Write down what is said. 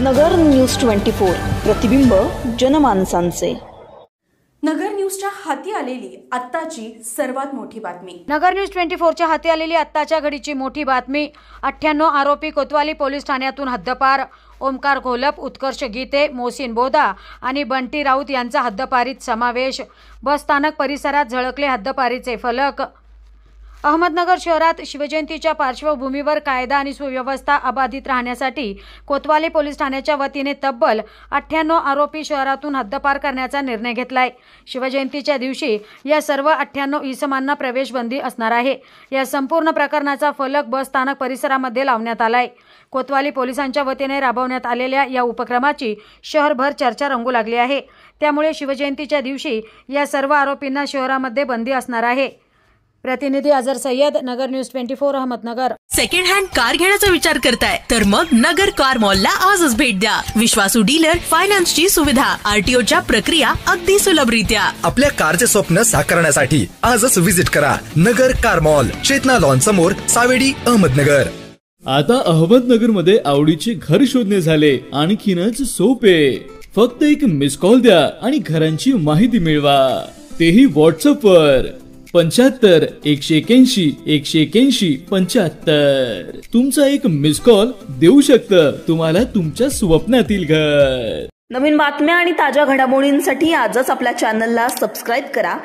नगर news 24 प्रतिबिंब जनमानसांचे। नगर न्यूजच्या हाती आलेली आत्ताची सर्वात मोठी बातमी। नगर न्यूज 24च्या हाती आलेली आत्ताच्या घडीची मोठी बातमी। 98 आरोपी कोतवाली पोलीस ठाण्यातून हद्दपार। ओमकार घोलप, उत्कर्ष गीते, मोहसिन बोदा आणि बंटी राऊत यांचा हद्दपारीत समावेश। बस स्थानक परिसरात झळकले हद्दपारीचे फलक। अहमदनगर शहरात शिवजयंतीच्या पार्श्वभूमीवर कायदा आणि सुव्यवस्था अबाधित राहण्यासाठी कोतवाली पोलीस ठाण्याच्या वतीने तब्बल 98 आरोपी शहरातून हद्दपार करण्याचा निर्णय घेतलाय। शिवजयंतीच्या दिवशी या सर्व 98 इसमांना प्रवेशबंदी असणार आहे। या संपूर्ण प्रकरणाचा फलक बस स्थानक परिसरामध्ये लावण्यात आलाय। कोतवाली पोलिसांच्या वतीने राबवण्यात आलेल्या या उपक्रमाची शहरभर चर्चा रंगू लागली आहे। त्यामुळे शिवजयंतीच्या दिवशी या सर्व आरोपींना शहरामध्ये बंदी असणार आहे। प्रतिनिधी Azhar Sayyad, Nagar news 24 Ahmednagar. Second hand car घेण्याचा विचार करताय तर मग नगर कार मॉलला आजच भेट द्या। विश्वासू डीलर, फायनान्सची सुविधा, आरटीओच्या प्रक्रिया अगदी सुलभरित्या। आपल्या कारचे स्वप्न साकारण्यासाठी आजच विजिट करा नगर कार मॉल, चेतना लॉन समोर, सावेडी, अहमदनगर। आता अहमदनगर मध्ये आवडीचे घर शोधणे झाले आणखीनच सोपे। फक्त एक मिस कॉल द्या आणि घरांची माहिती मिळवा, तेही व्हॉट्सअप वर। 75 181 181 75। तुमचा एक मिस कॉल देऊ शकतं तुम्हाला तुमच्या स्वप्नातील घर। नवीन बातम्या आणि ताज्या घडामोडींसाठी आजच आपल्या चॅनलला सबस्क्राइब करा